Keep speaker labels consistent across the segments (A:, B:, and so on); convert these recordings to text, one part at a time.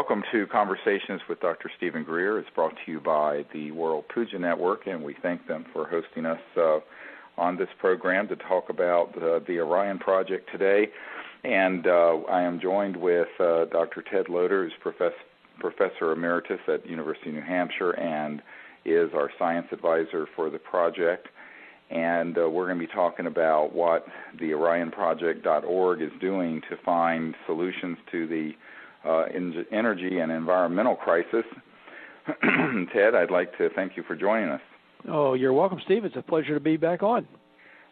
A: Welcome to Conversations with Dr. Stephen Greer. It's brought to you by the World Puja Network, and we thank them for hosting us on this program to talk about the Orion Project today. And I am joined with Dr. Ted Loder, who's Professor Emeritus at University of New Hampshire and is our science advisor for the project. And we're going to be talking about what the OrionProject.org is doing to find solutions to the energy and environmental crisis. Ted, I'd like to thank you for joining us.
B: Oh, you're welcome, Steve. It's a pleasure to be back on.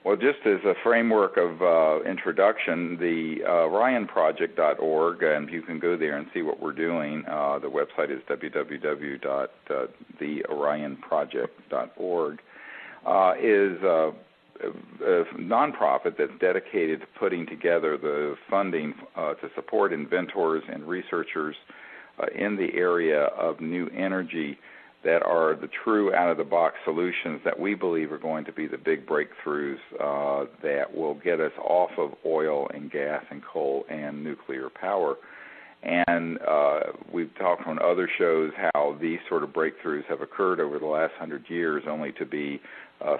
A: Well, just as a framework of introduction, the OrionProject.org, and you can go there and see what we're doing. The website is www.theorionproject.org. Is a nonprofit that's dedicated to putting together the funding to support inventors and researchers in the area of new energy that are the true out-of-the-box solutions that we believe are going to be the big breakthroughs that will get us off of oil and gas and coal and nuclear power. And we've talked on other shows how these sort of breakthroughs have occurred over the last 100 years only to be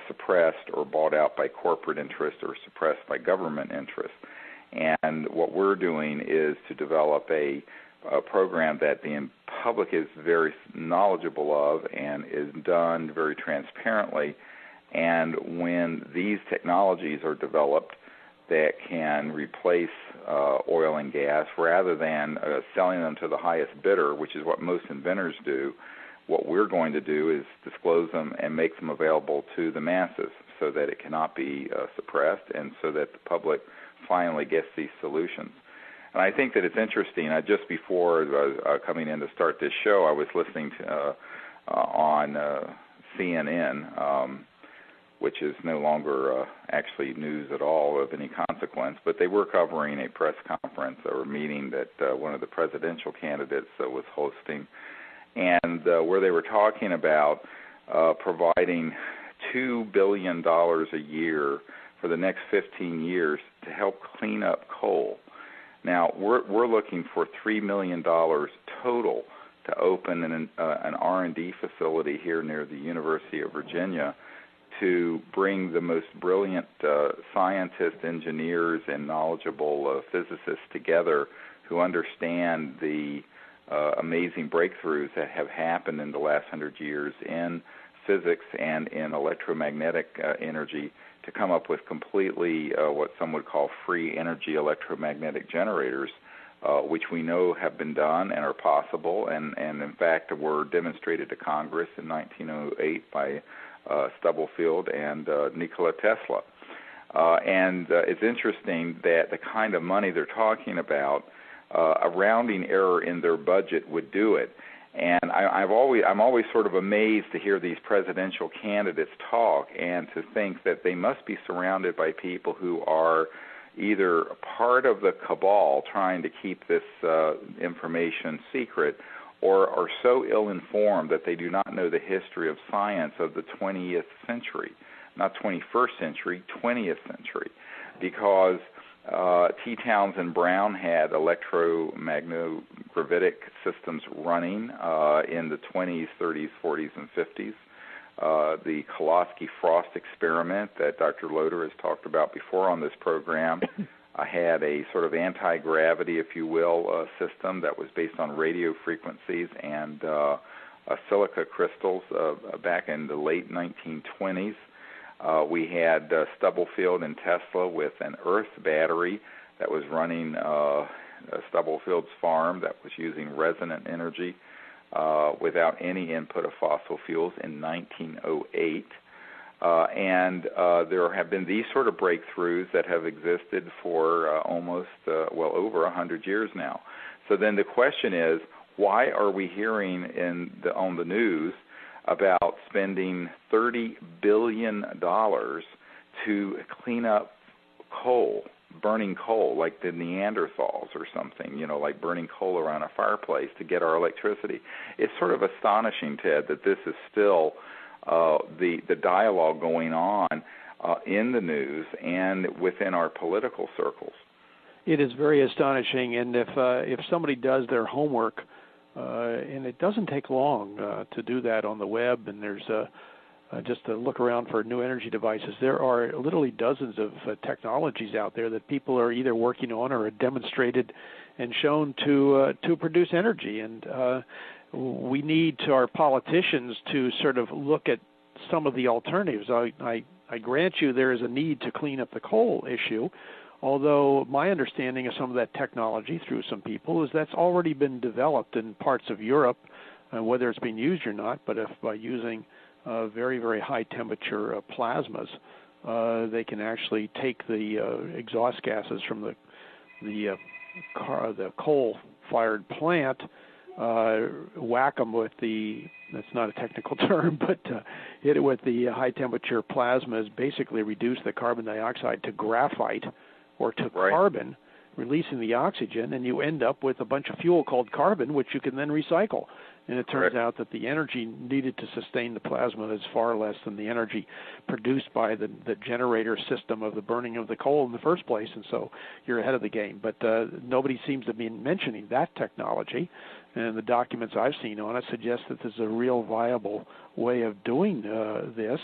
A: suppressed or bought out by corporate interest or suppressed by government interest. And what we're doing is to develop a program that the public is very knowledgeable of and is done very transparently. And when these technologies are developed that can replace oil and gas rather than selling them to the highest bidder, which is what most inventors do, what we're going to do is disclose them and make them available to the masses so that it cannot be suppressed and so that the public finally gets these solutions. And I think that it's interesting. Just before coming in to start this show, I was listening to, on CNN, which is no longer actually news at all of any consequence, but they were covering a press conference or a meeting that one of the presidential candidates was hosting, and where they were talking about providing $2 billion a year for the next 15 years to help clean up coal. Now, we're looking for $3 million total to open an R&D facility here near the University of Virginia to bring the most brilliant scientists, engineers, and knowledgeable physicists together who understand the amazing breakthroughs that have happened in the last 100 years in physics and in electromagnetic energy to come up with completely what some would call free energy electromagnetic generators, which we know have been done and are possible, and in fact were demonstrated to Congress in 1908 by Stubblefield and Nikola Tesla. And it's interesting that the kind of money they're talking about, a rounding error in their budget would do it. And I'm always sort of amazed to hear these presidential candidates talk and to think that they must be surrounded by people who are either part of the cabal trying to keep this information secret or are so ill-informed that they do not know the history of science of the 20th century, not 21st century, 20th century, because T. Townsend Brown had electromagnetic systems running in the 20s, 30s, 40s, and 50s. The Kolosky-Frost experiment that Dr. Loder has talked about before on this program had a sort of anti-gravity, if you will, system that was based on radio frequencies and silica crystals back in the late 1920s. We had Stubblefield and Tesla with an earth battery that was running Stubblefield's farm that was using resonant energy without any input of fossil fuels in 1908. And there have been these sort of breakthroughs that have existed for almost, over 100 years now. So then the question is, why are we hearing on the news about spending $30 billion to clean up coal, burning coal like the Neanderthals or something, like burning coal around a fireplace to get our electricity? It's sort of astonishing, Ted, that this is still the dialogue going on in the news and within our political circles.
B: It is very astonishing, and if somebody does their homework and it doesn't take long to do that on the web, and there's just to look around for new energy devices. There are literally dozens of technologies out there that people are either working on or are demonstrated and shown to produce energy. And we need our politicians to sort of look at some of the alternatives. I grant you there is a need to clean up the coal issue, although my understanding of some of that technology through some people is that's already been developed in parts of Europe, whether it's being used or not, but if by using very, very high temperature plasmas, they can actually take the exhaust gases from the coal-fired plant, whack them with that's not a technical term, but hit it with the high temperature plasmas, basically reduce the carbon dioxide to graphite or to carbon, releasing the oxygen, and you end up with a bunch of fuel called carbon, which you can then recycle. And it turns out that the energy needed to sustain the plasma is far less than the energy produced by the generator system of the burning of the coal in the first place, and so you're ahead of the game. But nobody seems to be mentioning that technology, and the documents I've seen on it suggest that there's a real viable way of doing this,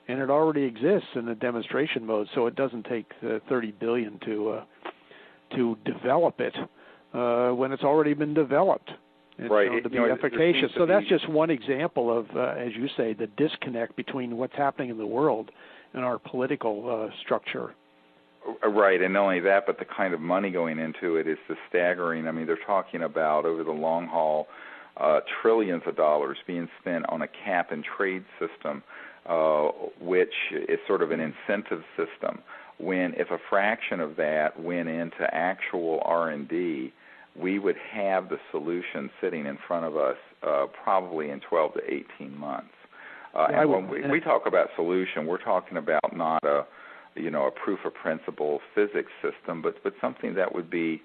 B: and it already exists in a demonstration mode, so it doesn't take $30 billion to develop it when it's already been developed. It's shown to be efficacious. So that's just one example of, as you say, the disconnect between what's happening in the world and our political structure.
A: Right, and not only that, but the kind of money going into it is the staggering. I mean, they're talking about, over the long haul, trillions of dollars being spent on a cap-and-trade system, which is sort of an incentive system. When if a fraction of that went into actual R&D, we would have the solution sitting in front of us probably in 12 to 18 months. And when we talk about solution, we're talking about not a proof of principle physics system, but something that would be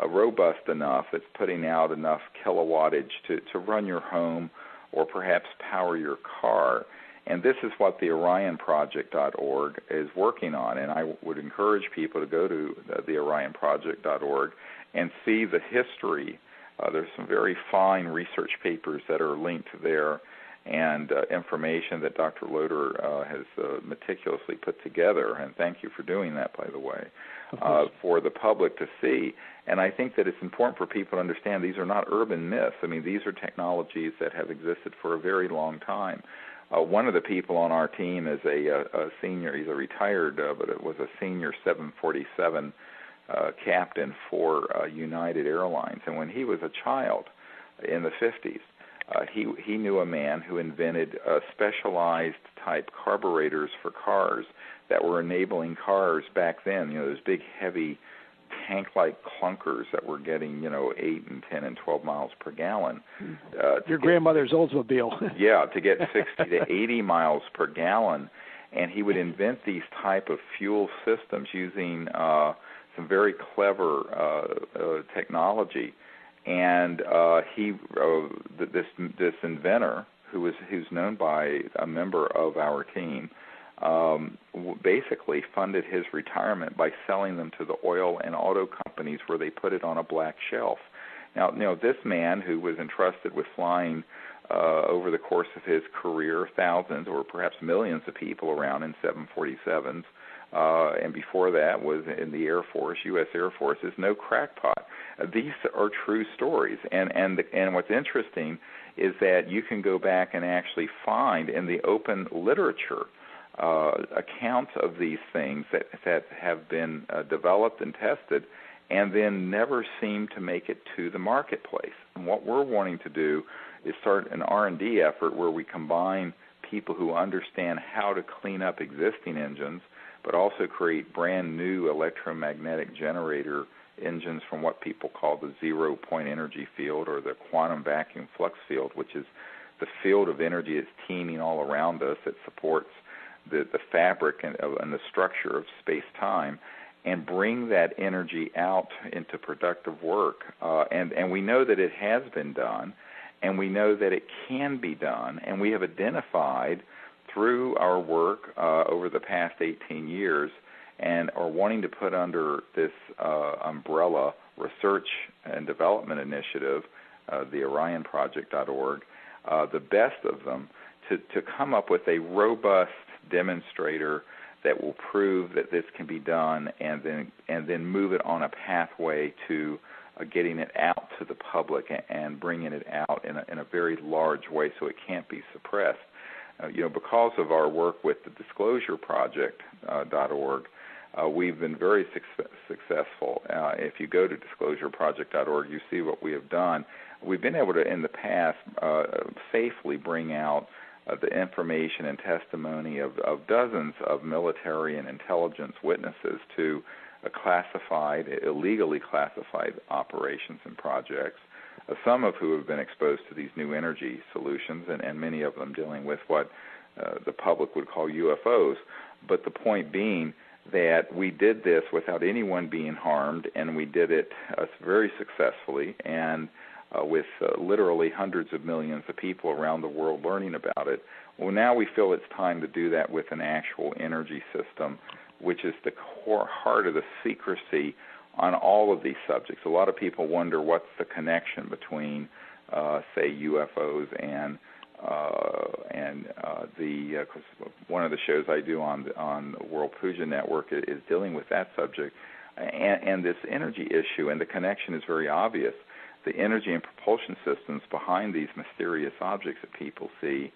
A: robust enough, that's putting out enough kilowattage to run your home or perhaps power your car. And this is what the OrionProject.org is working on, and I would encourage people to go to the OrionProject.org and see the history. There's some very fine research papers that are linked there, and information that Dr. Loder has meticulously put together, and thank you for doing that, by the way, for the public to see. And I think that it's important for people to understand these are not urban myths. I mean, these are technologies that have existed for a very long time. One of the people on our team is a senior, he's a retired, but it was a senior 747 captain for United Airlines. And when he was a child in the 50s, he knew a man who invented specialized type carburetors for cars that were enabling cars back then, those big heavy tank-like clunkers that were getting, 8 and 10 and 12 miles per gallon.
B: Your grandmother's Oldsmobile.
A: Yeah, to get 60 to 80 miles per gallon. And he would invent these type of fuel systems using some very clever technology. And this inventor, who's known by a member of our team, basically funded his retirement by selling them to the oil and auto companies, where they put it on a black shelf. Now, this man, who was entrusted with flying over the course of his career thousands or perhaps millions of people around in 747s, and before that was in the Air Force, U.S. Air Force, is no crackpot. These are true stories, and what's interesting is that you can go back and actually find in the open literature accounts of these things that have been developed and tested and then never seem to make it to the marketplace. And what we're wanting to do is start an R&D effort where we combine people who understand how to clean up existing engines, but also create brand new electromagnetic generator engines from what people call the zero-point energy field, or the quantum vacuum flux field, which is the field of energy that's teeming all around us that supports the fabric and the structure of space-time, and bring that energy out into productive work. And we know that it has been done, and we know that it can be done, and we have identified through our work over the past 18 years and are wanting to put under this umbrella research and development initiative the OrionProject.org, the best of them, to come up with a robust demonstrator that will prove that this can be done, and then move it on a pathway to getting it out to the public and bringing it out in a very large way so it can't be suppressed. Because of our work with the DisclosureProject.org, we've been very successful. If you go to DisclosureProject.org, you see what we have done. We've been able to, in the past, safely bring out the information and testimony of dozens of military and intelligence witnesses to illegally classified operations and projects, some of who have been exposed to these new energy solutions, and many of them dealing with what the public would call UFOs. But the point being that we did this without anyone being harmed, and we did it very successfully, and with literally hundreds of millions of people around the world learning about it. Well, now we feel it's time to do that with an actual energy system, which is the core heart of the secrecy on all of these subjects. A lot of people wonder what's the connection between, say, UFOs and because one of the shows I do on the World Puja Network is dealing with that subject, and this energy issue, and the connection is very obvious. The energy and propulsion systems behind these mysterious objects that people see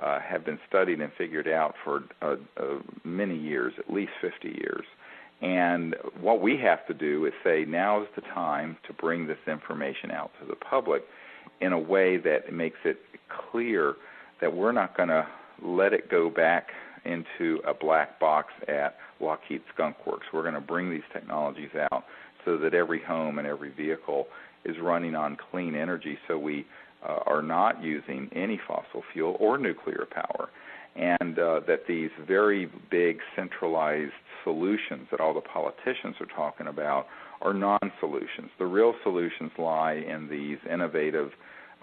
A: have been studied and figured out for many years, at least 50 years. And what we have to do is say, now is the time to bring this information out to the public in a way that makes it clear that we're not going to let it go back into a black box at Lockheed Skunk Works. We're going to bring these technologies out so that every home and every vehicle is running on clean energy, so we are not using any fossil fuel or nuclear power, and that these very big centralized solutions that all the politicians are talking about are non-solutions. The real solutions lie in these innovative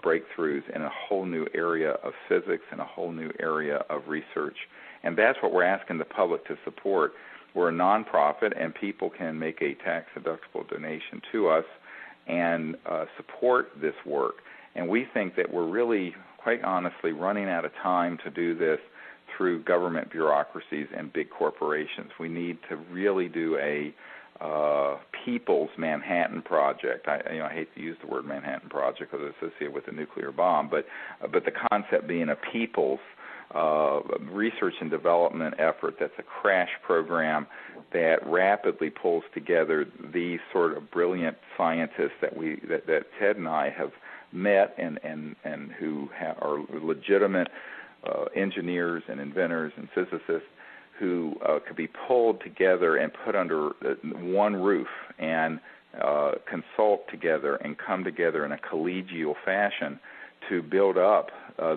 A: breakthroughs in a whole new area of physics and a whole new area of research, and that's what we're asking the public to support. We're a nonprofit, and people can make a tax-deductible donation to us and support this work. And we think that we're really, quite honestly, running out of time to do this through government bureaucracies and big corporations. We need to really do a people's Manhattan Project. I hate to use the word Manhattan Project because it's associated with a nuclear bomb, but the concept being a people's research and development effort that's a crash program that rapidly pulls together these sort of brilliant scientists that Ted and I have met and who are legitimate engineers and inventors and physicists who could be pulled together and put under one roof and consult together and come together in a collegial fashion to build up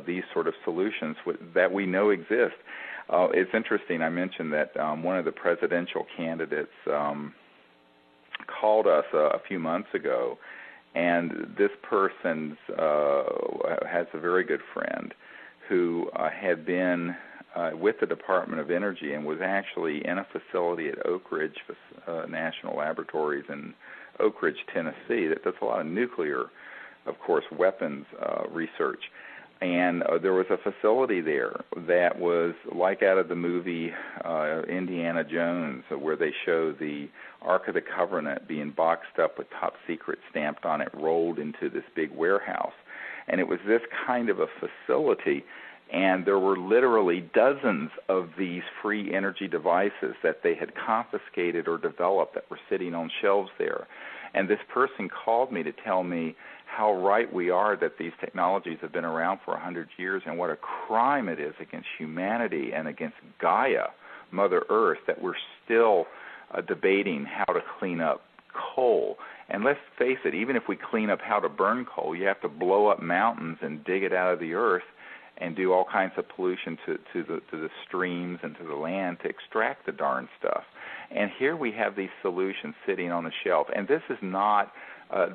A: these sort of solutions that we know exist. It's interesting, I mentioned that one of the presidential candidates called us a few months ago, and this person has a very good friend who had been with the Department of Energy and was actually in a facility at Oak Ridge National Laboratories in Oak Ridge, Tennessee, that does a lot of nuclear, of course, weapons research. And there was a facility there that was like out of the movie Indiana Jones, where they show the Ark of the Covenant being boxed up with top secret stamped on it, rolled into this big warehouse. And it was this kind of a facility, and there were literally dozens of these free energy devices that they had confiscated or developed that were sitting on shelves there. And this person called me to tell me how right we are that these technologies have been around for 100 years and what a crime it is against humanity and against Gaia, Mother Earth, that we're still debating how to clean up coal. And let's face it, even if we clean up how to burn coal, you have to blow up mountains and dig it out of the earth and do all kinds of pollution to the streams and to the land to extract the darn stuff. And here we have these solutions sitting on the shelf. And this is not,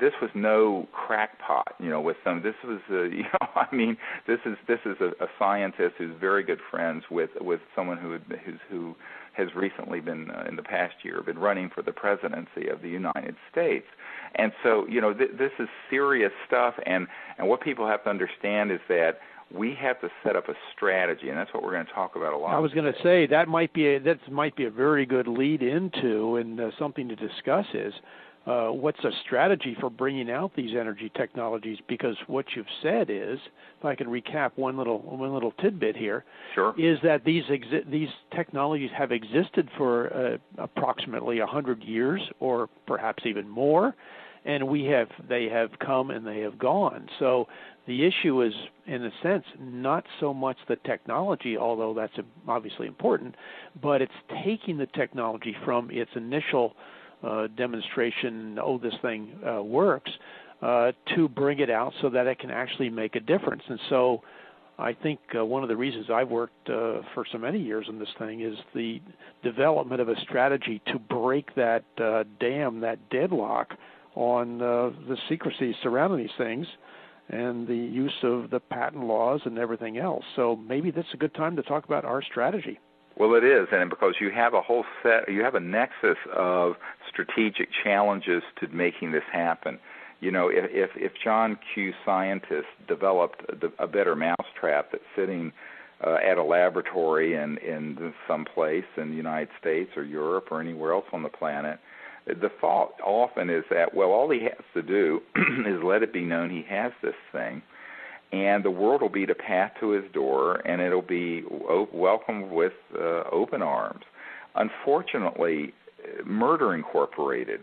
A: this was no crackpot, with some. This was, this is a scientist who's very good friends with someone who has recently been, in the past year, been running for the presidency of the United States. And so, this is serious stuff, and what people have to understand is that we have to set up a strategy, and that's what we're going to talk about a lot.
B: I was going to say that might be a very good lead into, and something to discuss is what's a strategy for bringing out these energy technologies? Because what you've said is, if I can recap one little tidbit here,
A: sure,
B: is that these technologies have existed for approximately 100 years, or perhaps even more, and they have come and they have gone. So the issue is, in a sense, not so much the technology, although that's obviously important, but it's taking the technology from its initial demonstration, this thing works, to bring it out so that it can actually make a difference. And so I think one of the reasons I've worked for so many years on this thing is the development of a strategy to break that that deadlock on the secrecy surrounding these things and the use of the patent laws and everything else. So maybe that's a good time to talk about our strategy.
A: Well, it is, and because you have a nexus of strategic challenges to making this happen. If John Q. scientists developed a better mousetrap that's sitting at a laboratory in some place in the United States or Europe or anywhere else on the planet, the thought often is that, well, all he has to do is let it be known he has this thing, and the world will beat a path to his door, and it'll be welcomed with open arms. Unfortunately, Murder Incorporated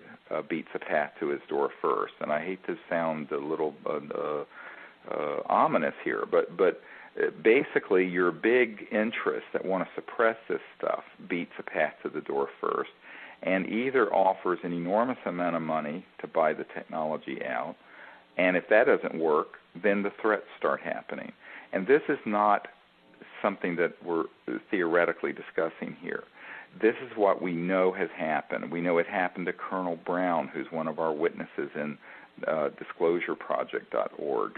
A: beats a path to his door first, and I hate to sound a little ominous here, but basically your big interests that want to suppress this stuff beats a path to the door first, and either offers an enormous amount of money to buy the technology out, and if that doesn't work, then the threats start happening. And this is not something that we're theoretically discussing here. This is what we know has happened. We know it happened to Colonel Brown, who's one of our witnesses in disclosureproject.org,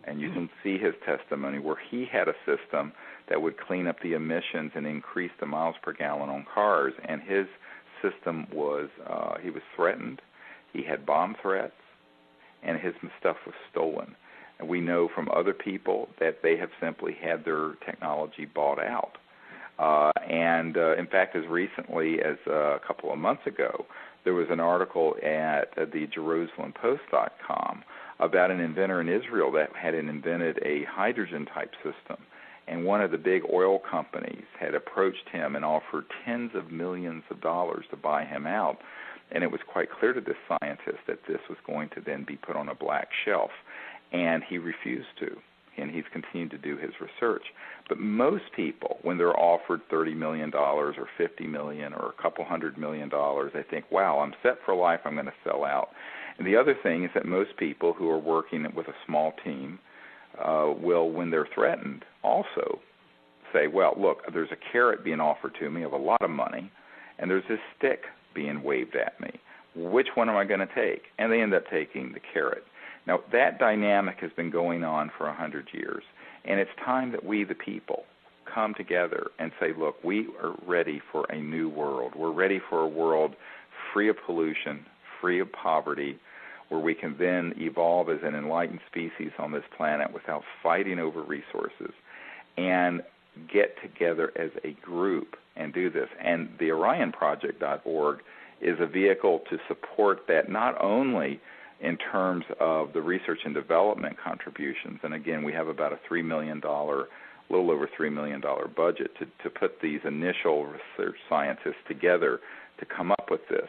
A: and you can see his testimony where he had a system that would clean up the emissions and increase the miles per gallon on cars, and his system was, he was threatened, he had bomb threats, and his stuff was stolen. And we know from other people that they have simply had their technology bought out. In fact, as recently as a couple of months ago, there was an article at the JerusalemPost.com about an inventor in Israel that had invented a hydrogen-type system. And one of the big oil companies had approached him and offered tens of millions of dollars to buy him out. And it was quite clear to this scientist that this was going to then be put on a black shelf. And he refused to. And he's continued to do his research. But most people, when they're offered $30 million or $50 million or a couple $100 million, they think, wow, I'm set for life, I'm going to sell out. And the other thing is that most people who are working with a small team will, when they're threatened, also say, well, look, there's a carrot being offered to me of a lot of money, and there's this stick being waved at me. Which one am I going to take? And they end up taking the carrot. Now, that dynamic has been going on for 100 years, and it's time that we, the people, come together and say, look, we are ready for a new world. We're ready for a world free of pollution, free of poverty, where we can then evolve as an enlightened species on this planet without fighting over resources, and get together as a group and do this. And the OrionProject.org is a vehicle to support that, not only in terms of the research and development contributions, and again, we have about a little over $3 million budget to put these initial research scientists together to come up with this.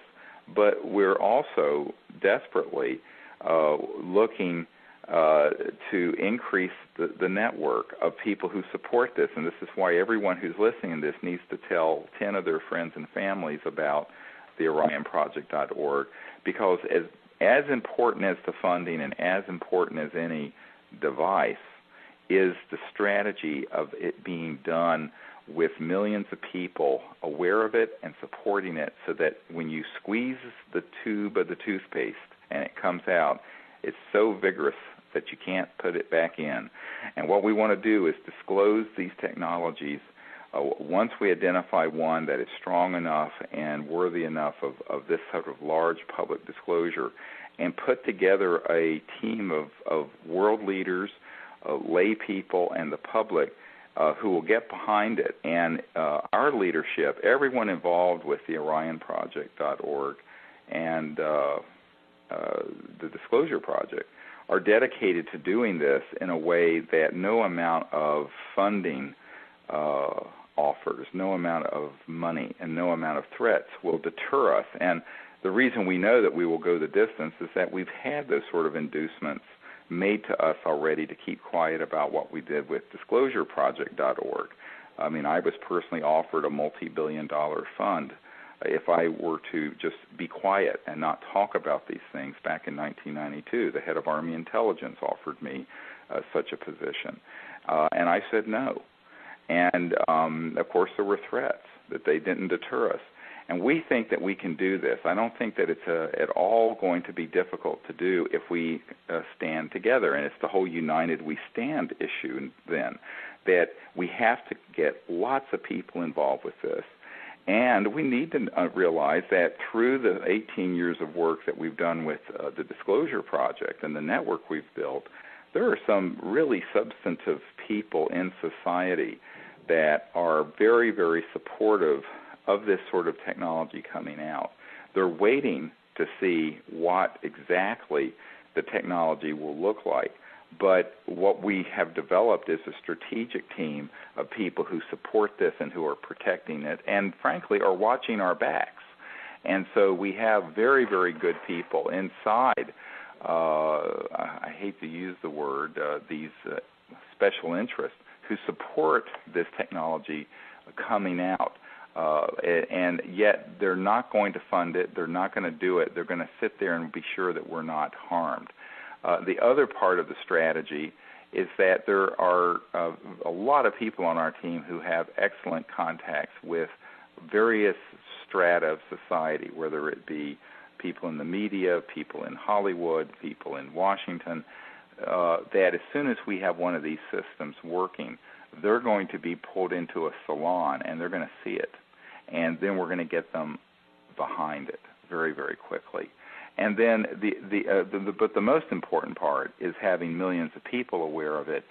A: But we're also desperately looking to increase the network of people who support this, and this is why everyone who's listening to this needs to tell 10 of their friends and families about the OrionProject.org, because as important as the funding and as important as any device is the strategy of it being done with millions of people aware of it and supporting it, so that when you squeeze the tube of the toothpaste and it comes out, it's so vigorous that you can't put it back in. And what we want to do is disclose these technologies Once we identify one that is strong enough and worthy enough of this sort of large public disclosure, and put together a team of world leaders, lay people, and the public who will get behind it. And our leadership, everyone involved with the OrionProject.org and the Disclosure Project, are dedicated to doing this in a way that no amount of funding offers, no amount of money, and no amount of threats will deter us. And the reason we know that we will go the distance is that we've had those sort of inducements made to us already to keep quiet about what we did with DisclosureProject.org. I mean, I was personally offered a multi-billion-dollar fund if I were to just be quiet and not talk about these things back in 1992. The head of Army Intelligence offered me such a position, and I said no. And, of course, there were threats that they didn't deter us. And we think that we can do this. I don't think that it's at all going to be difficult to do if we stand together. And it's the whole United We Stand issue then, that we have to get lots of people involved with this. And we need to realize that through the 18 years of work that we've done with the Disclosure Project and the network we've built, there are some really substantive people in society that are very, very supportive of this sort of technology coming out. They're waiting to see what exactly the technology will look like. But what we have developed is a strategic team of people who support this and who are protecting it and, frankly, are watching our backs. And so we have very, very good people inside. I hate to use the word, these special interests who support this technology coming out. And yet they're not going to fund it. They're not going to do it. They're going to sit there and be sure that we're not harmed. The other part of the strategy is that there are a lot of people on our team who have excellent contacts with various strata of society, whether it be people in the media, people in Hollywood, people in Washington, that as soon as we have one of these systems working, they're going to be pulled into a salon and they're going to see it. And then we're going to get them behind it very, very quickly. And then but the most important part is having millions of people aware of it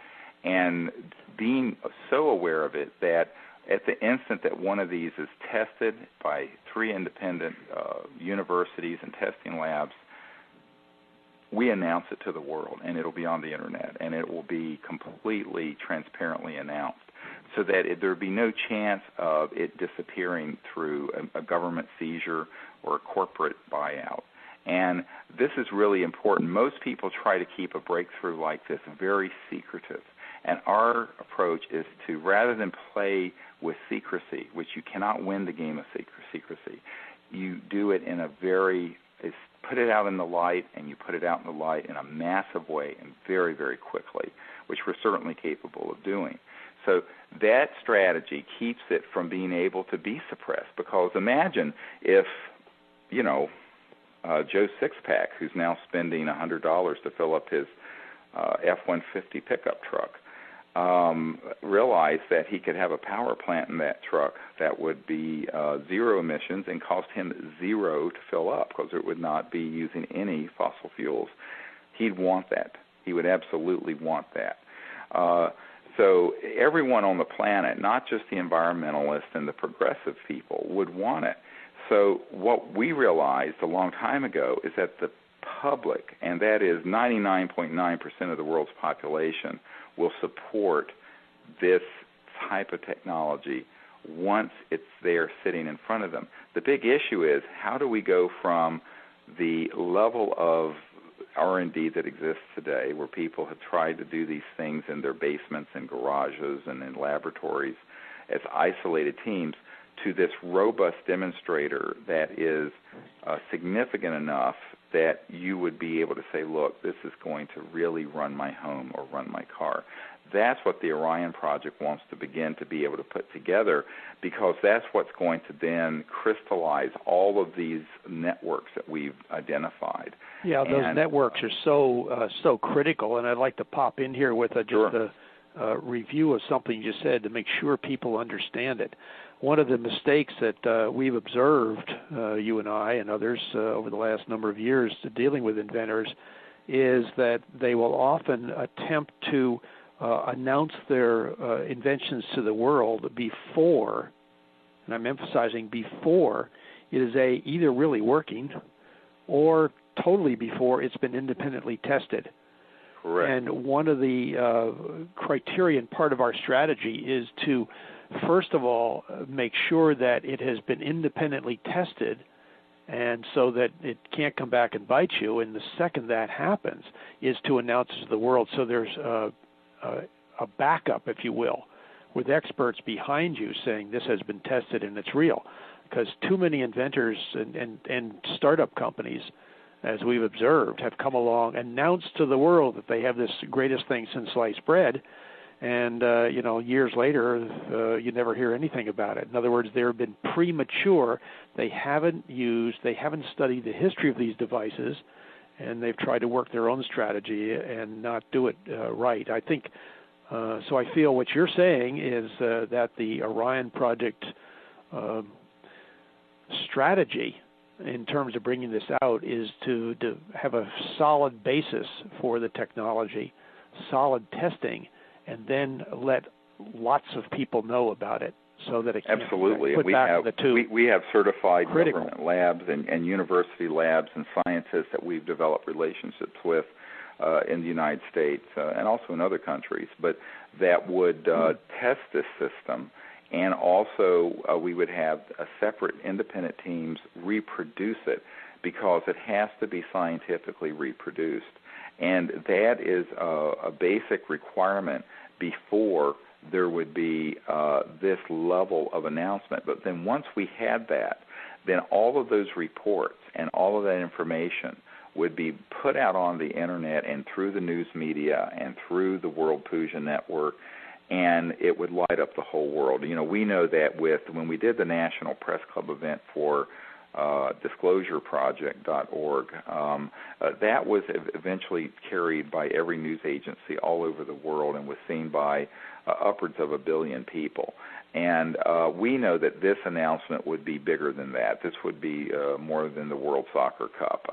A: and being so aware of it that at the instant that one of these is tested by 3 independent universities and testing labs, we announce it to the world, and it'll be on the Internet, and it will be completely transparently announced so that there'll be no chance of it disappearing through a government seizure or a corporate buyout. And this is really important. Most people try to keep a breakthrough like this very secretive. And our approach is to, rather than play with secrecy, which you cannot win the game of secrecy, you do it in a put it out in the light, and you put it out in the light in a massive way and very, very quickly, which we're certainly capable of doing. So that strategy keeps it from being able to be suppressed, because imagine if, Joe Sixpack, who's now spending $100 to fill up his F-150 pickup truck, realized that he could have a power plant in that truck that would be zero emissions and cost him zero to fill up, because it would not be using any fossil fuels. He'd want that. He would absolutely want that. So everyone on the planet, not just the environmentalists and the progressive people, would want it. So what we realized a long time ago is that the public, and that is 99.9% of the world's population, will support this type of technology once it's there sitting in front of them. The big issue is, how do we go from the level of R&D that exists today, where people have tried to do these things in their basements and garages and in laboratories as isolated teams, to this robust demonstrator that is significant enough that you would be able to say, look, this is going to really run my home or run my car. That's what the Orion Project wants to begin to be able to put together, because that's what's going to then crystallize all of these networks that we've identified.
B: Yeah, those networks are so critical, and I'd like to pop in here with just
A: sure.
B: review of something you said to make sure people understand it. One of the mistakes that we've observed, you and I and others, over the last number of years dealing with inventors, is that they will often attempt to announce their inventions to the world before, and I'm emphasizing before, it is either really working or totally before it's been independently tested.
A: Correct.
B: And one of the criterion part of our strategy is to, first of all, make sure that it has been independently tested, and so that it can't come back and bite you. And the second that happens is to announce it to the world, so there's a backup, if you will, with experts behind you saying this has been tested and it's real. Because too many inventors and startup companies, as we've observed, have come along, announced to the world that they have this greatest thing since sliced bread, and years later, you never hear anything about it. In other words, they've been premature. They haven't studied the history of these devices, and they've tried to work their own strategy and not do it right. I think so. I feel what you're saying is that the Orion project strategy in terms of bringing this out is to have a solid basis for the technology, solid testing, and then let lots of people know about it so that it can
A: absolutely.
B: Put back in the tube.
A: We have certified
B: Critical.
A: government labs and university labs and scientists that we've developed relationships with in the United States and also in other countries, but that would test this system. And also, we would have separate independent teams reproduce it because it has to be scientifically reproduced. And that is a basic requirement before there would be this level of announcement. But then once we had that, then all of those reports and all of that information would be put out on the Internet and through the news media and through the World Puja Network, and it would light up the whole world. You know, we know that when we did the National Press Club event for disclosureproject.org, that was eventually carried by every news agency all over the world and was seen by upwards of 1 billion people. And we know that this announcement would be bigger than that. This would be more than the World Soccer Cup.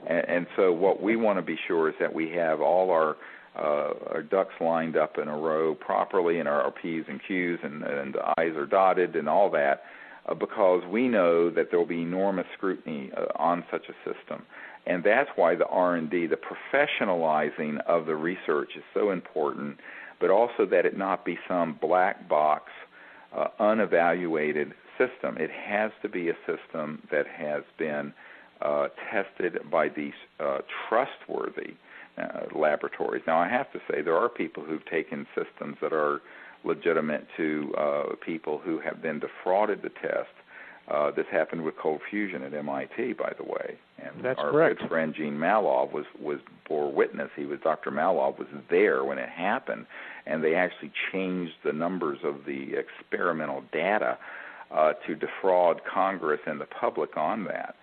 A: And so what we want to be sure is that we have all our ducks lined up in a row properly, and our P's and Q's and the I's are dotted and all that, because we know that there will be enormous scrutiny on such a system. And that's why the R&D, the professionalizing of the research is so important, but also that it not be some black box, unevaluated system. It has to be a system that has been tested by these trustworthy laboratories. Now, I have to say there are people who've taken systems that are legitimate to people who have been defrauded the test. This happened with cold fusion at MIT, by the way. And
B: that's
A: our
B: correct.
A: good friend Gene Malov bore witness. Dr. Malov was there when it happened, and they actually changed the numbers of the experimental data to defraud Congress and the public on that.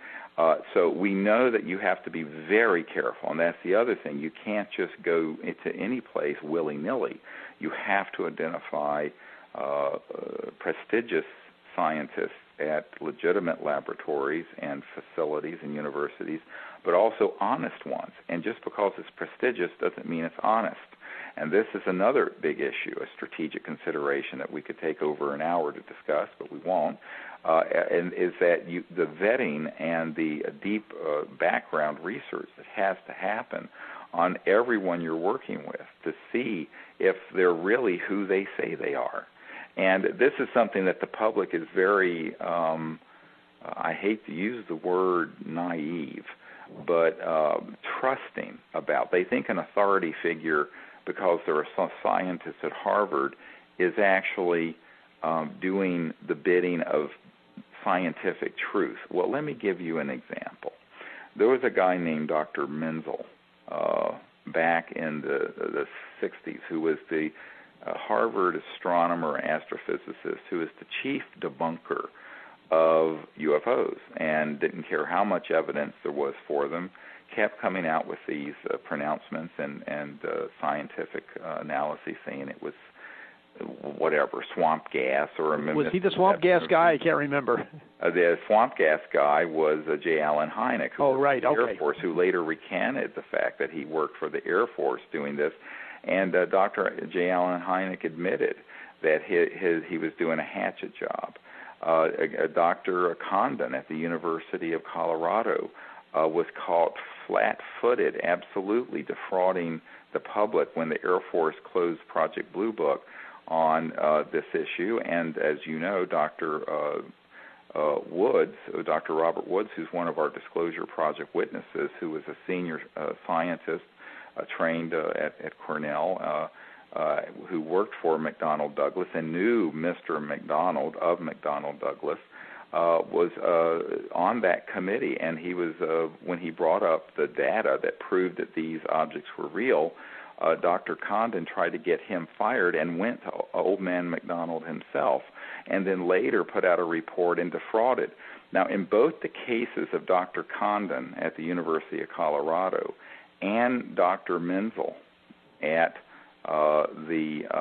A: So we know that you have to be very careful, and that's the other thing. You can't just go into any place willy-nilly. You have to identify prestigious scientists at legitimate laboratories and facilities and universities, but also honest ones. And just because it's prestigious doesn't mean it's honest. And this is another big issue, a strategic consideration that we could take over an hour to discuss, but we won't, and is that the vetting and the deep background research that has to happen on everyone you're working with to see if they're really who they say they are. And this is something that the public is very, I hate to use the word naive, but trusting about. They think an authority figure, because there are some scientists at Harvard, is actually doing the bidding of scientific truth. Well, let me give you an example. There was a guy named Dr. Menzel back in the 60s who was the Harvard astronomer astrophysicist who was the chief debunker of UFOs and didn't care how much evidence there was for them, kept coming out with these pronouncements and scientific analyses saying it was whatever, swamp gas or a...
B: Was he the swamp gas guy? I can't remember.
A: The swamp gas guy was J. Allen Hynek, who was the Air Force, who later recanted the fact that he worked for the Air Force doing this. And Dr. J. Allen Hynek admitted that he was doing a hatchet job. Dr. Condon at the University of Colorado was caught flat-footed, absolutely defrauding the public when the Air Force closed Project Blue Book on this issue. And as you know, Dr. Robert Woods, who's one of our Disclosure Project witnesses, who was a senior scientist trained at Cornell, who worked for McDonnell Douglas and knew Mr. McDonald of McDonnell Douglas, was on that committee. And he was, when he brought up the data that proved that these objects were real, Dr. Condon tried to get him fired and went to Old Man McDonald himself, and then later put out a report and defrauded. Now, in both the cases of Dr. Condon at the University of Colorado and Dr. Menzel at Harvard,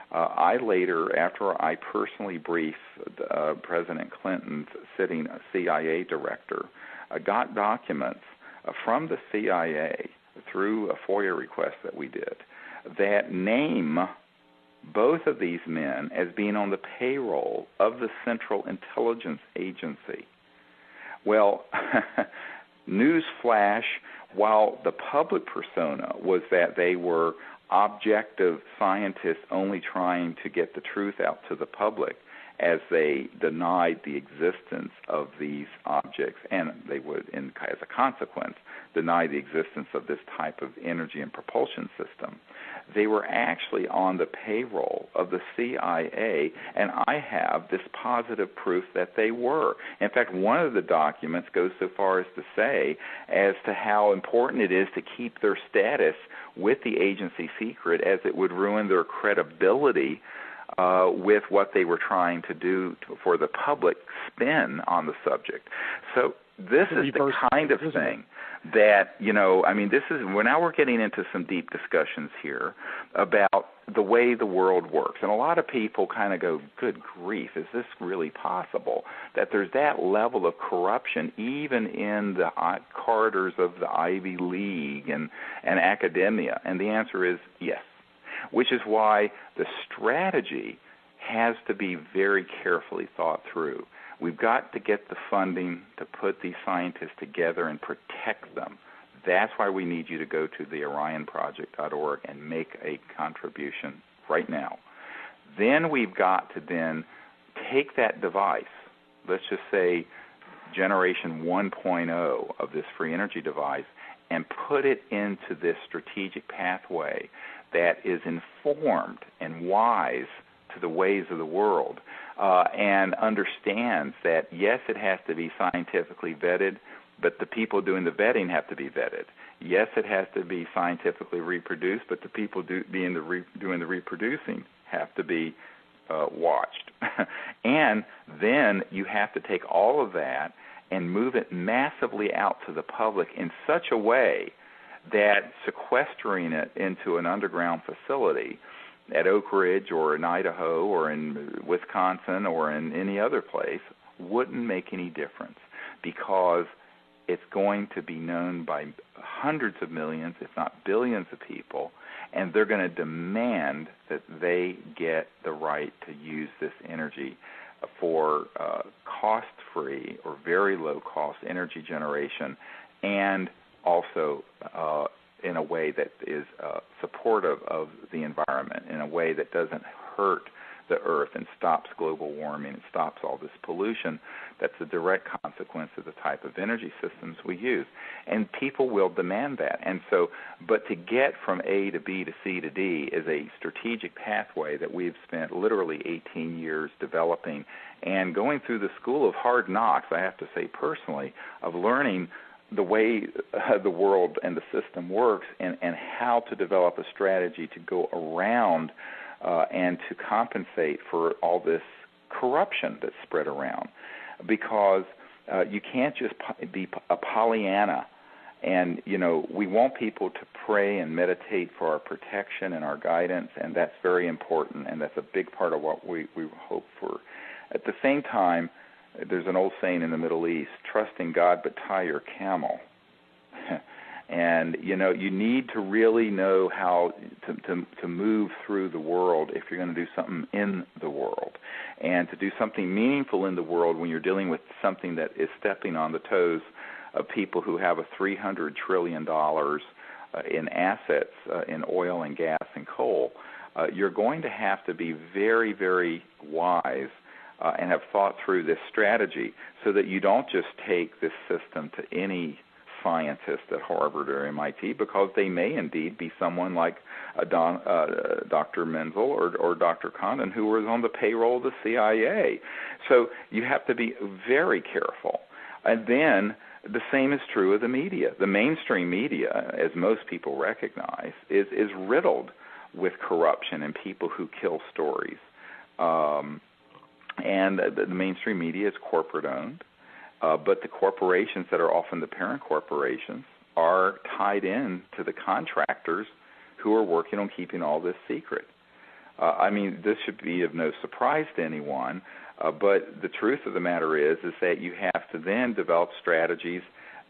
A: I later, after I personally briefed President Clinton's sitting CIA director, got documents from the CIA through a FOIA request that we did that name both of these men as being on the payroll of the Central Intelligence Agency. Well, newsflash, while the public persona was that they were objective scientists only trying to get the truth out to the public, as they denied the existence of these objects, and they would, as a consequence, deny the existence of this type of energy and propulsion system. They were actually on the payroll of the CIA, and I have this positive proof that they were. In fact, one of the documents goes so far as to say as to how important it is to keep their status with the agency secret, as it would ruin their credibility with what they were trying to do for the public spin on the subject. So this is the kind of thing that, we're getting into some deep discussions here about the way the world works. And a lot of people kind of go, good grief, is this really possible? That there's that level of corruption even in the corridors of the Ivy League and academia? And the answer is yes, which is why the strategy has to be very carefully thought through. We've got to get the funding to put these scientists together and protect them. That's why we need you to go to the orionproject.org and make a contribution right now. Then we've got to then take that device, let's just say generation 1.0 of this free energy device, and put it into this strategic pathway that is informed and wise to the ways of the world, and understands that, yes, it has to be scientifically vetted, but the people doing the vetting have to be vetted. Yes, it has to be scientifically reproduced, but the people doing the reproducing have to be watched. And then you have to take all of that and move it massively out to the public in such a way that sequestering it into an underground facility at Oak Ridge or in Idaho or in Wisconsin or in any other place wouldn't make any difference, because it's going to be known by hundreds of millions, if not billions of people, and they're going to demand that they get the right to use this energy for cost-free or very low-cost energy generation, and also in a way that is supportive of the environment, in a way that doesn't hurt the earth and stops global warming and stops all this pollution that's a direct consequence of the type of energy systems we use. And people will demand that. And so, but to get from A to B to C to D is a strategic pathway that we've spent literally 18 years developing and going through the school of hard knocks, I have to say personally, of learning the way the world and the system works and how to develop a strategy to go around and to compensate for all this corruption that's spread around. Because you can't just be a Pollyanna. And, we want people to pray and meditate for our protection and our guidance, and that's very important, and that's a big part of what we hope for. At the same time, there's an old saying in the Middle East, trust in God but tie your camel. And, you need to really know how to move through the world if you're going to do something in the world. And to do something meaningful in the world when you're dealing with something that is stepping on the toes of people who have a $300 trillion in assets in oil and gas and coal, you're going to have to be very, very wise and have thought through this strategy so that you don't just take this system to any scientist at Harvard or MIT, because they may indeed be someone like Dr. Menzel or Dr. Condon, who was on the payroll of the CIA. So you have to be very careful. And then the same is true of the media. The mainstream media, as most people recognize, is riddled with corruption and people who kill stories. And the mainstream media is corporate-owned, but the corporations that are often the parent corporations are tied in to the contractors who are working on keeping all this secret. This should be of no surprise to anyone, but the truth of the matter is that you have to then develop strategies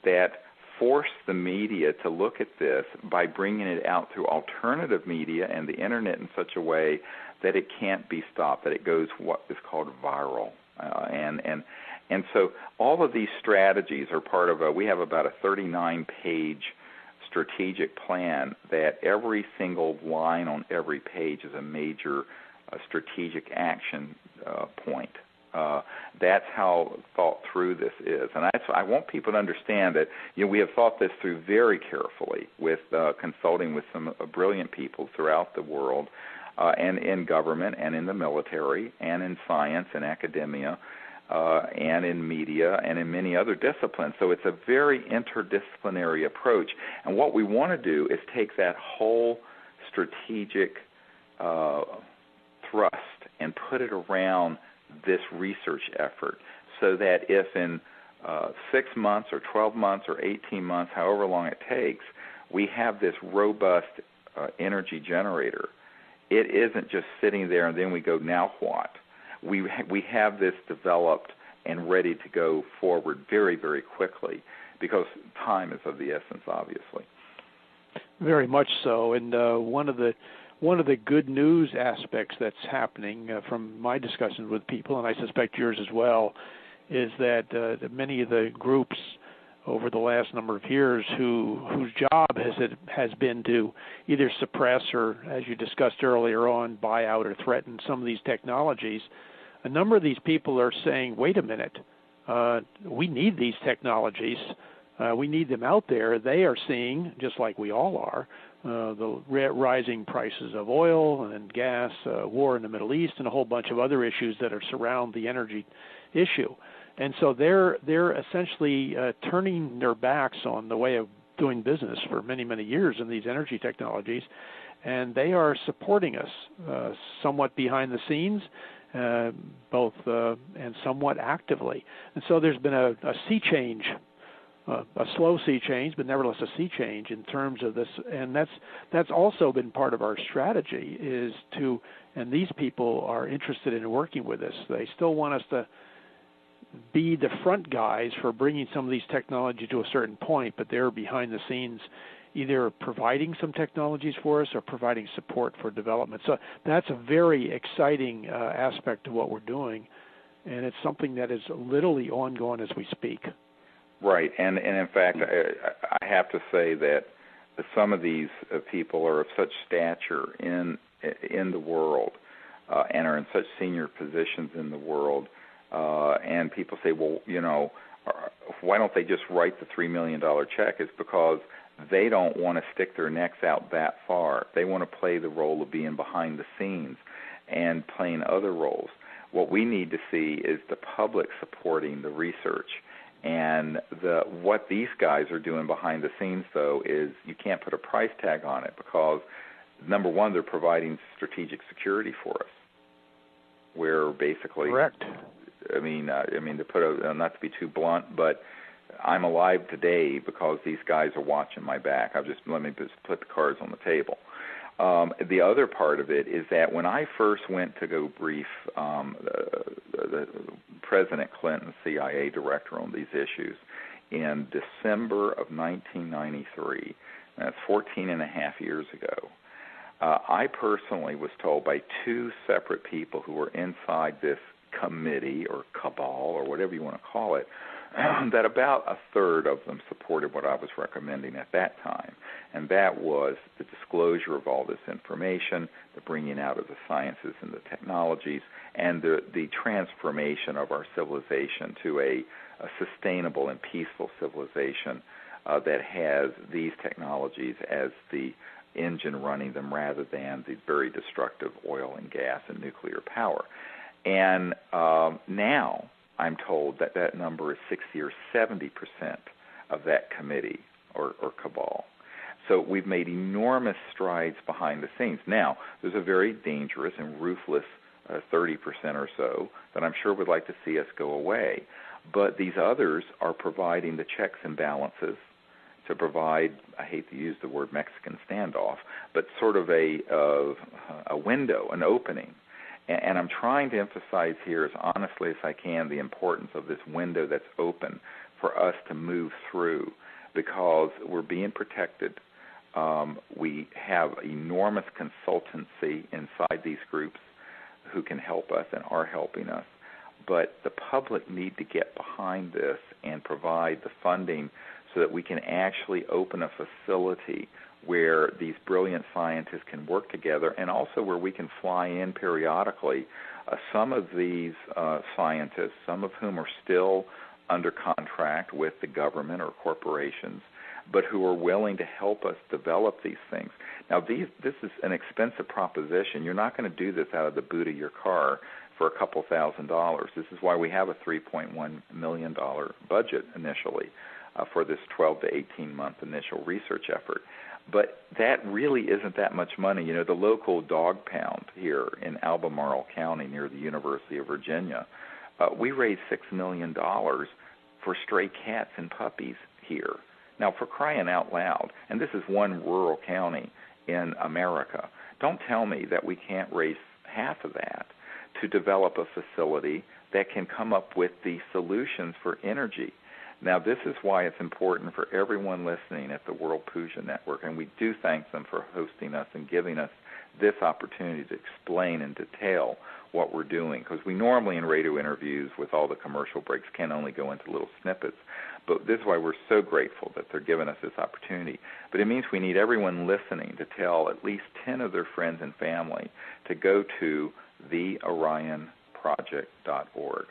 A: that force the media to look at this by bringing it out through alternative media and the Internet in such a way that it can't be stopped, that it goes what is called viral. And so all of these strategies are part of we have about a 39-page strategic plan that every single line on every page is a major strategic action point. That's how thought through this is. And I want people to understand that we have thought this through very carefully with consulting with some brilliant people throughout the world and in government and in the military and in science and academia and in media and in many other disciplines. So it's a very interdisciplinary approach. And what we want to do is take that whole strategic thrust and put it around this research effort so that if in 6 months or 12 months or 18 months, however long it takes, we have this robust energy generator, it isn't just sitting there and then we go, now what? We have this developed and ready to go forward very, very quickly because time is of the essence, obviously.
B: Very much so. And one of the good news aspects that's happening from my discussions with people, and I suspect yours as well, is that many of the groups over the last number of years whose job has been to either suppress or, as you discussed earlier on, buy out or threaten some of these technologies, a number of these people are saying, wait a minute, we need these technologies. We need them out there. They are seeing, just like we all are, the rising prices of oil and gas, war in the Middle East, and a whole bunch of other issues that surround the energy issue. And so they're essentially turning their backs on the way of doing business for many, many years in these energy technologies, and they are supporting us somewhat behind the scenes, both and somewhat actively. And so there's been a sea change, a slow sea change, but nevertheless a sea change in terms of this, and that's also been part of our strategy is to, and these people are interested in working with us. They still want us to be the front guys for bringing some of these technologies to a certain point, but they're behind the scenes either providing some technologies for us or providing support for development. So that's a very exciting aspect of what we're doing, and it's something that is literally ongoing as we speak.
A: Right, and in fact, I have to say that some of these people are of such stature in the world and are in such senior positions in the world, and people say, well, why don't they just write the $3 million check? It's because they don't want to stick their necks out that far. They want to play the role of being behind the scenes and playing other roles. What we need to see is the public supporting the research. And what these guys are doing behind the scenes, though, is you can't put a price tag on it because, number one, they're providing strategic security for us, where basically
B: correct.
A: I mean, to put not to be too blunt, but I'm alive today because these guys are watching my back. Let me just put the cards on the table. The other part of it is that when I first went to go brief the President Clinton, CIA director, on these issues in December of 1993, that's 14 and a half years ago, I personally was told by two separate people who were inside this committee or cabal or whatever you want to call it, that about a third of them supported what I was recommending at that time, and that was the disclosure of all this information, the bringing out of the sciences and the technologies, and the transformation of our civilization to a sustainable and peaceful civilization that has these technologies as the engine running them rather than the very destructive oil and gas and nuclear power. And now I'm told that that number is 60 or 70% of that committee or cabal. So we've made enormous strides behind the scenes. Now, there's a very dangerous and ruthless 30% or so that I'm sure would like to see us go away. But these others are providing the checks and balances to provide, I hate to use the word Mexican standoff, but sort of a window, an opening. And I'm trying to emphasize here as honestly as I can the importance of this window that's open for us to move through because we're being protected. We have enormous consultancy inside these groups who can help us and are helping us. But the public need to get behind this and provide the funding so that we can actually open a facility where these brilliant scientists can work together and also where we can fly in periodically some of these scientists, some of whom are still under contract with the government or corporations, but who are willing to help us develop these things. Now, this is an expensive proposition. You're not going to do this out of the boot of your car for a couple $1,000s. This is why we have a $3.1 million budget initially for this 12 to 18-month initial research effort. But that really isn't that much money. You know, the local dog pound here in Albemarle County near the University of Virginia, we raised $6 million for stray cats and puppies here. Now, for crying out loud, and this is one rural county in America, don't tell me that we can't raise half of that to develop a facility that can come up with the solutions for energy. Now, this is why it's important for everyone listening at the World Puja Network, and we do thank them for hosting us and giving us this opportunity to explain in detail what we're doing, because we normally in radio interviews with all the commercial breaks can only go into little snippets. But this is why we're so grateful that they're giving us this opportunity. But it means we need everyone listening to tell at least 10 of their friends and family to go to theorionproject.org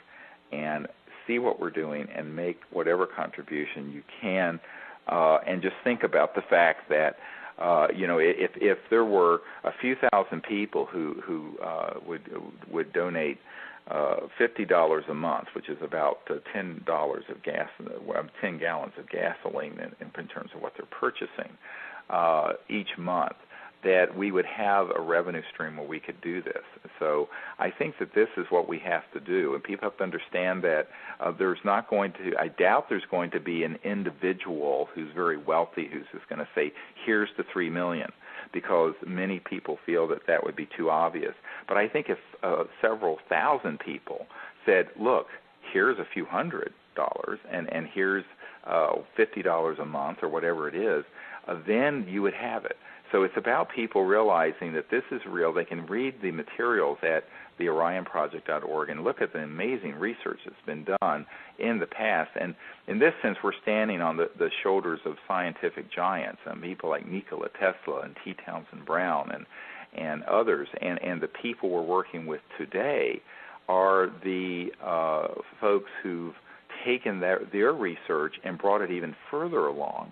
A: and see what we're doing and make whatever contribution you can, and just think about the fact that if there were a few thousand people who would donate $50 a month, which is about $10 of gas, 10 gallons of gasoline in terms of what they're purchasing each month, that we would have a revenue stream where we could do this. So I think that this is what we have to do, and people have to understand that I doubt there's going to be an individual who's very wealthy who's just going to say, here's the $3 million, because many people feel that that would be too obvious. But I think if several thousand people said, look, here's a few $100 and here's $50 a month or whatever it is, then you would have it. So it's about people realizing that this is real. They can read the materials at theorionproject.org and look at the amazing research that's been done in the past. And in this sense, we're standing on the shoulders of scientific giants, people like Nikola Tesla and T. Townsend Brown and others. And the people we're working with today are the folks who've taken their research and brought it even further along,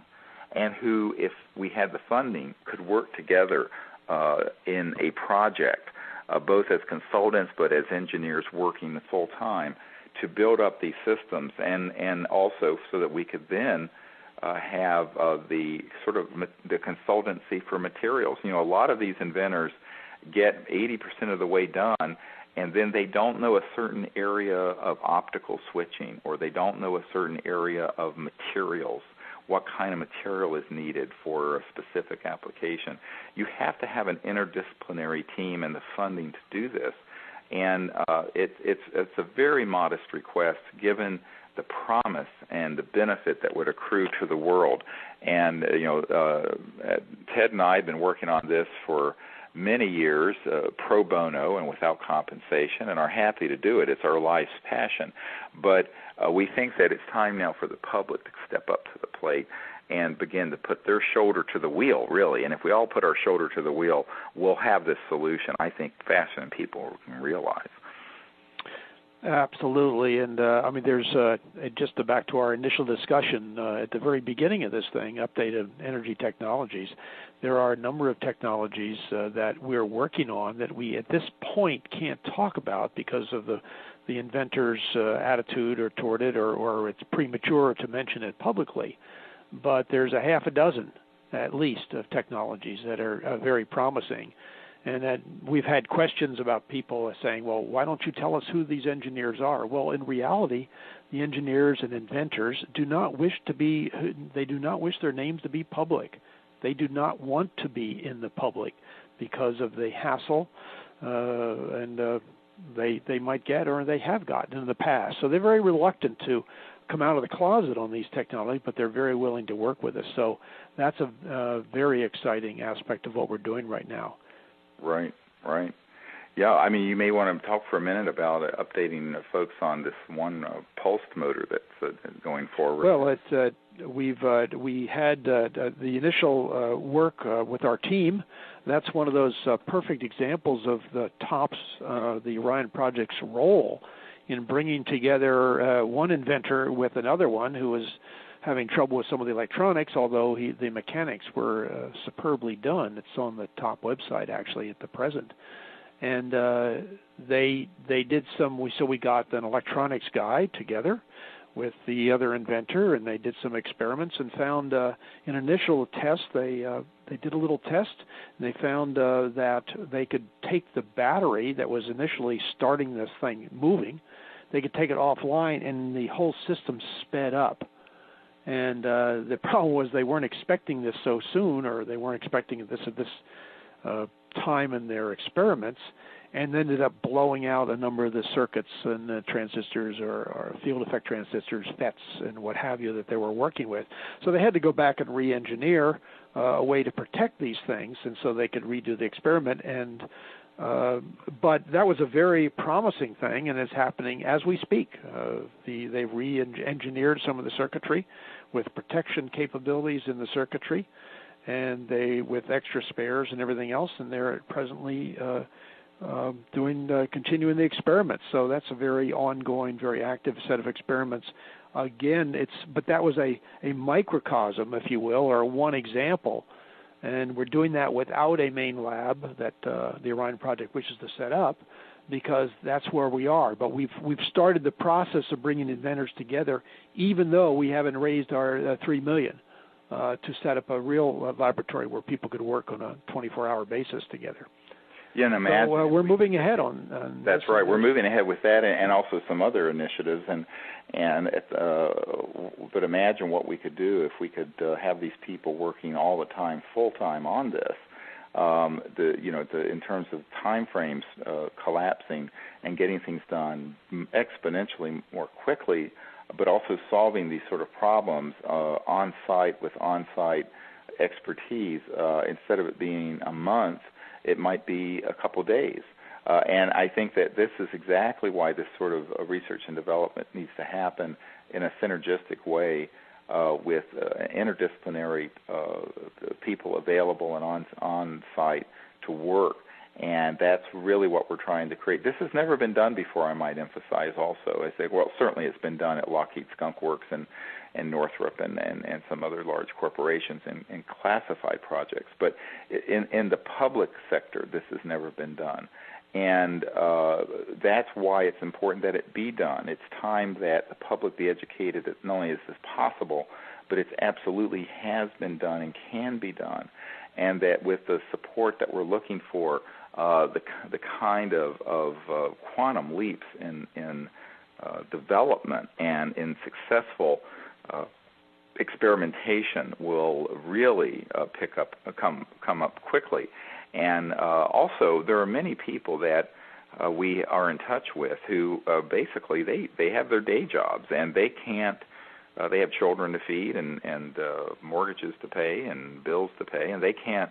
A: and who, if we had the funding, could work together in a project, both as consultants but as engineers working full time to build up these systems, and also so that we could then have the sort of the consultancy for materials. You know, a lot of these inventors get 80% of the way done, and then they don't know a certain area of optical switching, or they don't know a certain area of materials, what kind of material is needed for a specific application. You have to have an interdisciplinary team and the funding to do this. And it's a very modest request given the promise and the benefit that would accrue to the world. And, Ted and I have been working on this for many years, pro bono and without compensation, and are happy to do it. It's our life's passion. But we think that it's time now for the public to step up to the plate and begin to put their shoulder to the wheel, really. And if we all put our shoulder to the wheel, we'll have this solution, I think, faster than people can realize.
B: Absolutely, and there's just back to our initial discussion at the very beginning of this thing, updated energy technologies. There are a number of technologies that we're working on that we at this point can't talk about because of the inventor's attitude or toward it, or it's premature to mention it publicly. But there's a half a dozen, at least, of technologies that are very promising. And that we've had questions about people saying, well, why don't you tell us who these engineers are? Well, in reality, the engineers and inventors do not wish their names to be public. They do not want to be in the public because of the hassle they might get or they have gotten in the past. So they're very reluctant to come out of the closet on these technologies, but they're very willing to work with us. So that's a very exciting aspect of what we're doing right now.
A: Right. Yeah, you may want to talk for a minute about updating folks on this one pulsed motor that's going forward.
B: Well, we had the initial work with our team. That's one of those perfect examples of the TOPS, the Orion Project's role in bringing together one inventor with another one who was having trouble with some of the electronics, although the mechanics were superbly done. It's on the top website, actually, at the present. And they did so we got an electronics guy together with the other inventor, and they did some experiments and found in initial test, they did a little test, and they found that they could take the battery that was initially starting this thing moving, they could take it offline, and the whole system sped up. And the problem was they weren't expecting this so soon, or they weren't expecting this at this time in their experiments, and ended up blowing out a number of the circuits and the transistors or field effect transistors, FETs, and what have you that they were working with. So they had to go back and re-engineer a way to protect these things, and so they could redo the experiment. And but that was a very promising thing, and it's happening as we speak. They've re-engineered some of the circuitry with protection capabilities in the circuitry, and with extra spares and everything else, and they're presently continuing the experiments. So that's a very ongoing, very active set of experiments. Again, but that was a microcosm, if you will, or one example. And we're doing that without a main lab that the Orion Project wishes to set up, because that's where we are. But we've started the process of bringing inventors together, even though we haven't raised our $3 million to set up a real laboratory where people could work on a 24-hour basis together.
A: Yeah, and imagine.
B: So we're moving ahead on
A: that's right. We're moving ahead with that, and also some other initiatives. But imagine what we could do if we could have these people working all the time, full time on this. In terms of time frames collapsing and getting things done exponentially more quickly, but also solving these sort of problems on site with on-site expertise. Instead of it being a month, it might be a couple of days. And I think that this is exactly why this sort of research and development needs to happen in a synergistic way with interdisciplinary people available and on site to work. And that's really what we're trying to create. This has never been done before, I might emphasize also. I say, well, certainly it's been done at Lockheed Skunk Works and Northrop and some other large corporations in classified projects. But in the public sector, this has never been done. And that's why it's important that it be done. It's time that the public be educated that not only is this possible, but it absolutely has been done and can be done. And that with the support that we're looking for the kind of quantum leaps in development and in successful experimentation will really come up quickly. And also, there are many people that we are in touch with who basically they have their day jobs and they can't. They have children to feed and mortgages to pay and bills to pay, and they can't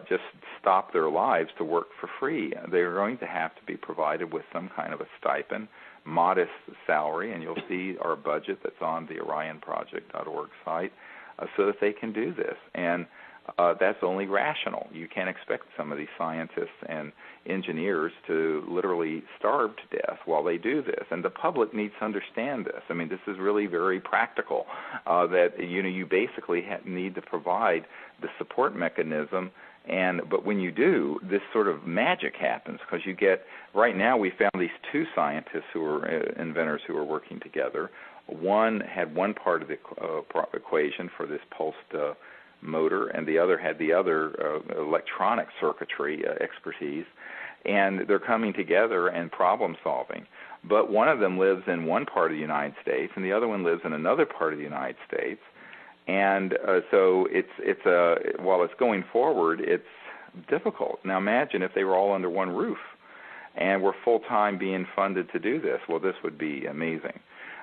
A: just stop their lives to work for free. They're going to have to be provided with some kind of a stipend, modest salary, and you'll see our budget that's on the orionproject.org site so that they can do this. And that's only rational. You can't expect some of these scientists and engineers to literally starve to death while they do this. And the public needs to understand this. I mean, this is really very practical, that you basically need to provide the support mechanism. But when you do, this sort of magic happens, because you get, right now we found these two scientists who are inventors who are working together. One had one part of the equation for this pulsed motor, and the other had the other electronic circuitry expertise, and they're coming together and problem solving. But one of them lives in one part of the United States, and the other one lives in another part of the United States. And so while it's going forward, it's difficult. Now imagine if they were all under one roof and were full-time being funded to do this. Well, this would be amazing.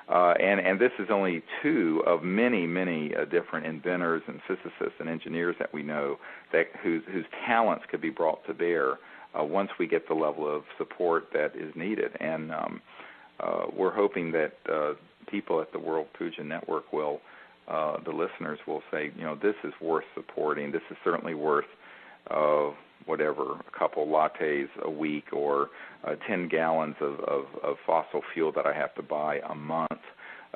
A: And this is only two of many, many different inventors and physicists and engineers that we know whose talents could be brought to bear once we get the level of support that is needed. And we're hoping that people at the World Puja Network will, the listeners will say, this is worth supporting. This is certainly worth whatever, a couple lattes a week or 10 gallons of fossil fuel that I have to buy a month,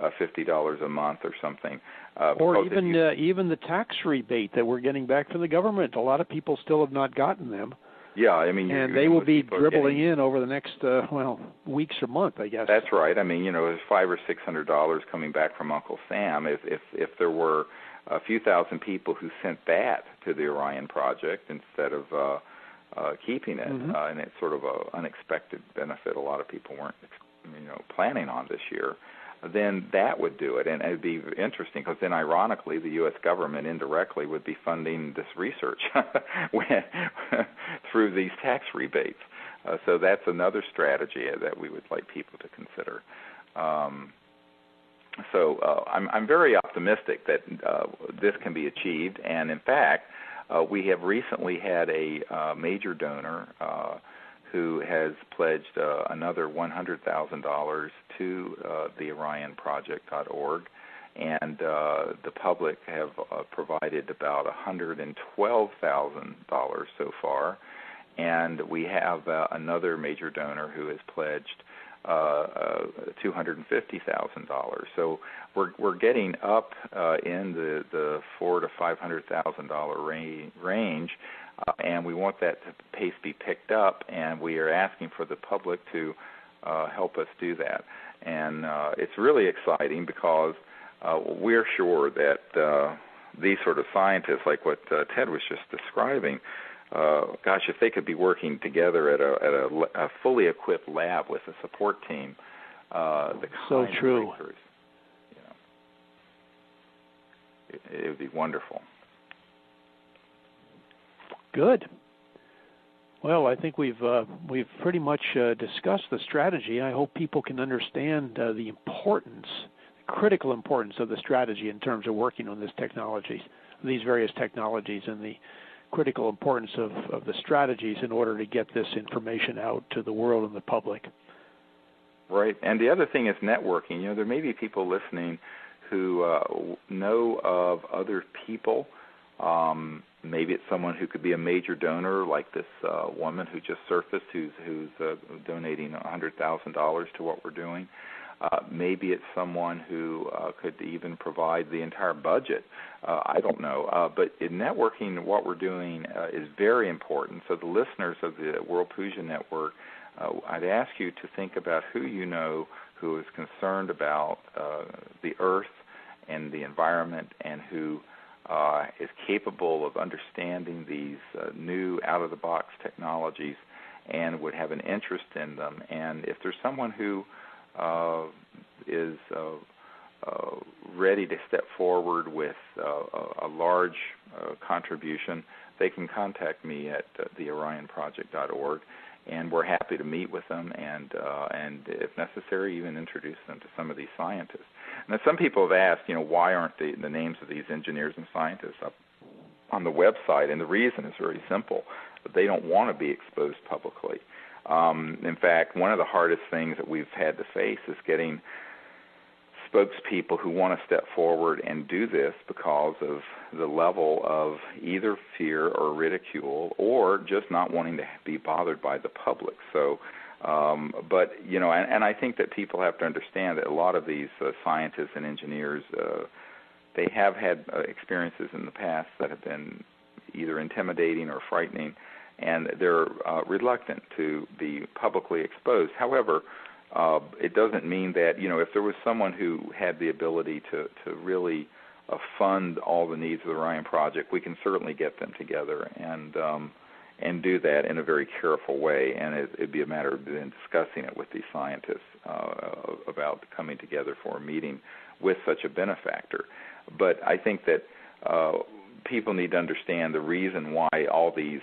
A: $50 a month or something.
B: Or even the tax rebate that we're getting back from the government. A lot of people still have not gotten them.
A: Yeah, I mean,
B: and they will be dribbling in over the next weeks or month, I guess.
A: That's right. I mean, there's $500 or $600 coming back from Uncle Sam. If there were a few thousand people who sent that to the Orion Project instead of keeping it, and it's sort of an unexpected benefit a lot of people weren't planning on this year, then that would do it. And it would be interesting, because then ironically the U.S. government indirectly would be funding this research through these tax rebates. So that's another strategy that we would like people to consider. So I'm very optimistic that this can be achieved, and in fact, we have recently had a major donor who has pledged another $100,000 to the orionproject.org, and the public have provided about $112,000 so far, and we have another major donor who has pledged $250,000. So we're getting up in the $400,000 to $500,000 range, and we want that pace be picked up, and we are asking for the public to help us do that. And it's really exciting, because we're sure that these sort of scientists, like what Ted was just describing, gosh, if they could be working together at a fully equipped lab with a support team, the
B: so
A: kind
B: true.
A: of breakthroughs, it would be wonderful.
B: Good. Well, I think we've pretty much discussed the strategy. I hope people can understand the importance, the critical importance of the strategy in terms of working on this technology, these various technologies, and the critical importance of the strategies in order to get this information out to the world and the public.
A: Right. And the other thing is networking. There may be people listening who know of other people. Maybe it's someone who could be a major donor, like this woman who just surfaced, who's donating $100,000 to what we're doing. Maybe it's someone who could even provide the entire budget. I don't know. But in networking, what we're doing is very important. So the listeners of the World Puja Network, I'd ask you to think about who you know who is concerned about the Earth and the environment, and who is capable of understanding these new out-of-the-box technologies and would have an interest in them. And if there's someone who is ready to step forward with a large contribution, they can contact me at theorionproject.org, and we're happy to meet with them and if necessary, even introduce them to some of these scientists. Now, some people have asked, why aren't the names of these engineers and scientists up on the website? And the reason is very simple. They don't want to be exposed publicly. In fact, one of the hardest things that we've had to face is getting spokespeople who want to step forward and do this because of the level of either fear or ridicule or just not wanting to be bothered by the public. So, but, and I think that people have to understand that a lot of these scientists and engineers, they have had experiences in the past that have been either intimidating or frightening, and they're reluctant to be publicly exposed. However, it doesn't mean that, if there was someone who had the ability to really fund all the needs of the Orion Project, we can certainly get them together and do that in a very careful way. And it'd be a matter of then discussing it with these scientists about coming together for a meeting with such a benefactor. But I think that people need to understand the reason why all these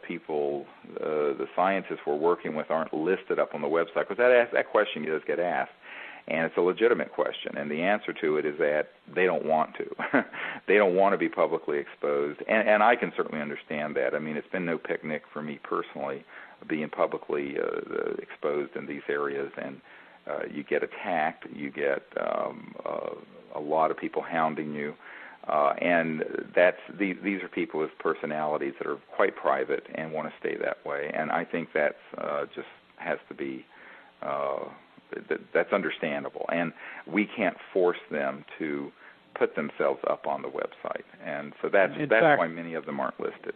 A: people, the scientists we're working with, aren't listed up on the website, because that question does get asked, and it's a legitimate question, and the answer to it is that they don't want to. They don't want to be publicly exposed, and I can certainly understand that. I mean, it's been no picnic for me personally being publicly exposed in these areas, and you get attacked, you get a lot of people hounding you. And these are people with personalities that are quite private and want to stay that way. And I think that's just has to be that's understandable. And we can't force them to put themselves up on the website. And so that's why many of them aren't listed.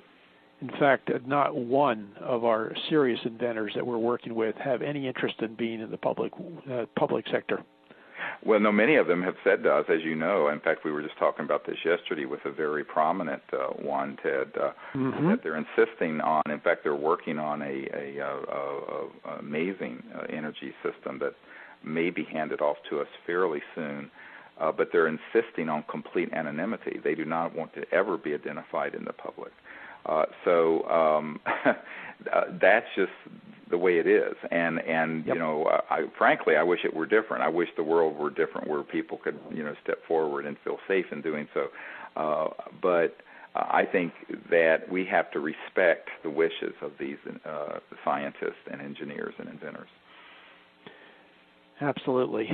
B: In fact, not one of our serious inventors that we're working with have any interest in being in the public sector.
A: Well, no, many of them have said to us, as you know. In fact, we were just talking about this yesterday with a very prominent one, Ted, that they're insisting on. In fact, they're working on a amazing energy system that may be handed off to us fairly soon. But they're insisting on complete anonymity. They do not want to ever be identified in the public. So that's just the way it is, and
B: yep.
A: Frankly, I wish it were different. I wish the world were different, where people could step forward and feel safe in doing so. But I think that we have to respect the wishes of these scientists and engineers and inventors.
B: Absolutely.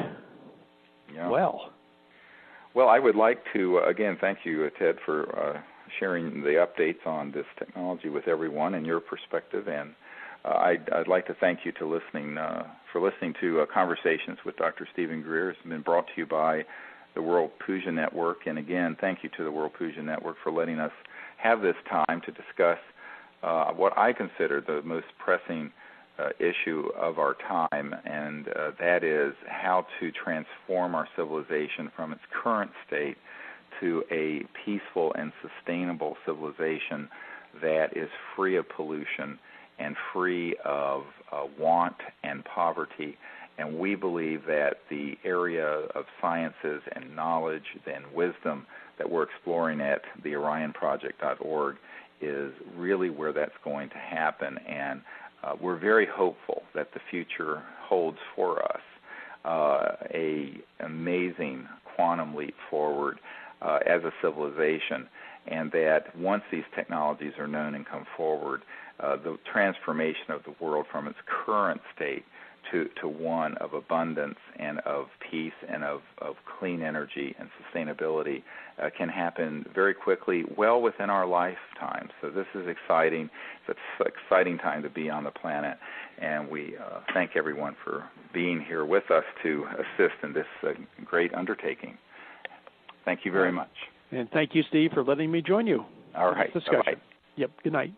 A: Yeah.
B: Well,
A: I would like to again thank you, Ted, for sharing the updates on this technology with everyone and your perspective, and I'd like to thank you for listening to Conversations with Dr. Stephen Greer. It's been brought to you by the World Puja Network, and again, thank you to the World Puja Network for letting us have this time to discuss what I consider the most pressing issue of our time, and that is how to transform our civilization from its current state to a peaceful and sustainable civilization that is free of pollution and free of want and poverty. And we believe that the area of sciences and knowledge and wisdom that we're exploring at theorionproject.org is really where that's going to happen. And we're very hopeful that the future holds for us a amazing quantum leap forward as a civilization, and that once these technologies are known and come forward, the transformation of the world from its current state to one of abundance and of peace and of clean energy and sustainability can happen very quickly, well within our lifetime. So this is exciting. It's an exciting time to be on the planet, and we thank everyone for being here with us to assist in this great undertaking. Thank you very much.
B: And thank you, Steve, for letting me join you.
A: All right.
B: Discussion.
A: Bye-bye.
B: Yep. Good night.